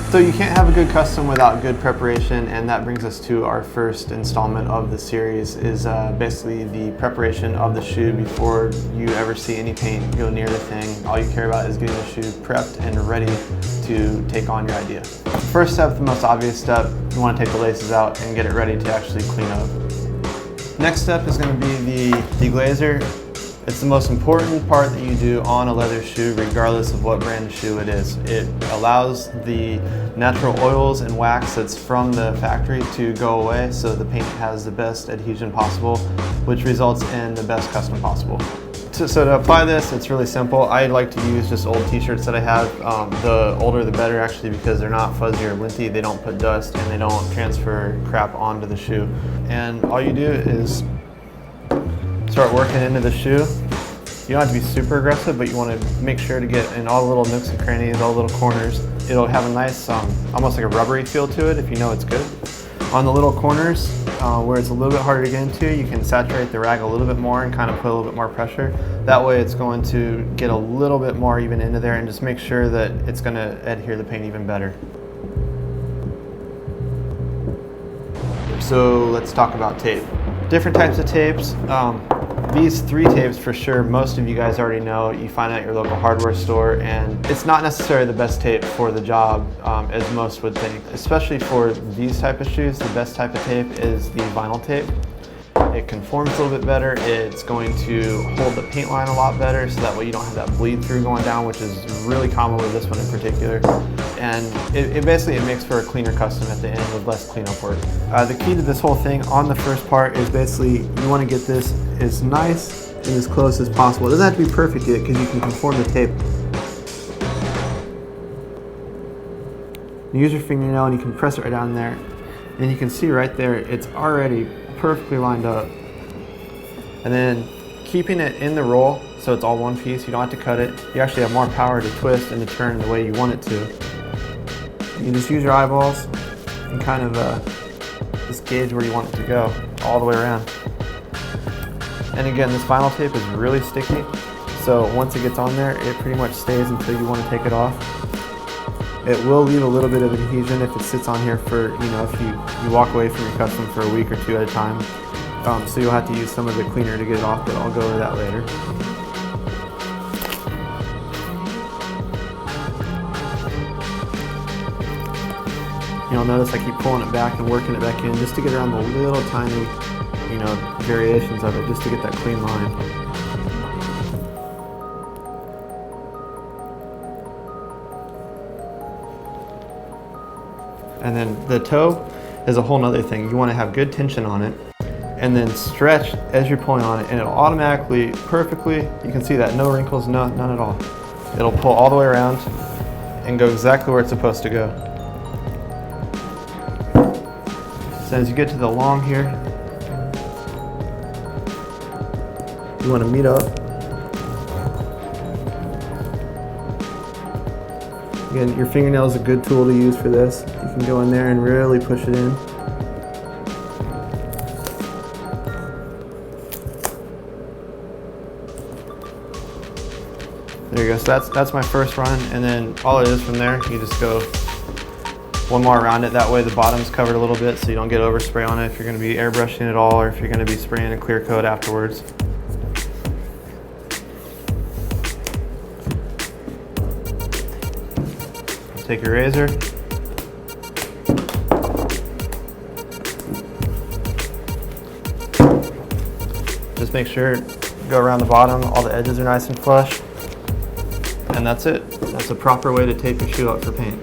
So you can't have a good custom without good preparation, and that brings us to our first installment of the series, is basically the preparation of the shoe before you ever see any paint go near the thing. All you care about is getting the shoe prepped and ready to take on your idea. First step, the most obvious step, you want to take the laces out and get it ready to actually clean up. Next step is going to be the deglazer. It's the most important part that you do on a leather shoe, regardless of what brand of shoe it is. It allows the natural oils and wax that's from the factory to go away, so the paint has the best adhesion possible, which results in the best custom possible. So to apply this, it's really simple. I like to use just old t-shirts that I have. The older the better, actually, because they're not fuzzy or linty, they don't put dust, and they don't transfer crap onto the shoe. And all you do is start working into the shoe. You don't have to be super aggressive, but you want to make sure to get in all the little nooks and crannies, all the little corners. It'll have a nice, almost like a rubbery feel to it if you know it's good. On the little corners, where it's a little bit harder to get into, you can saturate the rag a little bit more and kind of put a little bit more pressure. That way it's going to get a little bit more even into there, and just make sure that it's going to adhere the paint even better. So let's talk about tape. Different types of tapes. These 3 tapes for sure, most of you guys already know. You find at your local hardware store, and it's not necessarily the best tape for the job, as most would think. Especially for these type of shoes, the best type of tape is the vinyl tape. It conforms a little bit better. It's going to hold the paint line a lot better, so that way you don't have that bleed through going down, which is really common with this one in particular. And it basically makes for a cleaner custom at the end with less cleanup work. The key to this whole thing on the first part is basically you want to get this as nice and as close as possible. It doesn't have to be perfect yet, because you can conform the tape. You use your fingernail and you can press it right down there, and you can see right there it's already perfectly lined up. And then keeping it in the roll so it's all one piece, you don't have to cut it. You actually have more power to twist and to turn the way you want it to. You just use your eyeballs and kind of just gauge where you want it to go all the way around. And again, this vinyl tape is really sticky, so once it gets on there, it pretty much stays until you want to take it off. It will leave a little bit of adhesion if it sits on here for, if you walk away from your custom for a week or 2 at a time. So you'll have to use some of the cleaner to get it off, but I'll go over that later. You'll notice I keep pulling it back and working it back in just to get around the little tiny, variations of it, just to get that clean line. And then the toe is a whole nother thing. You want to have good tension on it, and then stretch as you're pulling on it, and it'll automatically, perfectly, you can see that, no wrinkles, none at all. It'll pull all the way around and go exactly where it's supposed to go. So as you get to the long here, you want to meet up. Again, your fingernail is a good tool to use for this. You can go in there and really push it in. There you go, so that's my first run, and then all it is from there, you just go one more around it. That way the bottom's covered a little bit so you don't get overspray on it if you're going to be airbrushing it all, or if you're going to be spraying a clear coat afterwards. Take your razor, just make sure go around the bottom, all the edges are nice and flush, and that's it. That's a proper way to tape your shoe up for paint.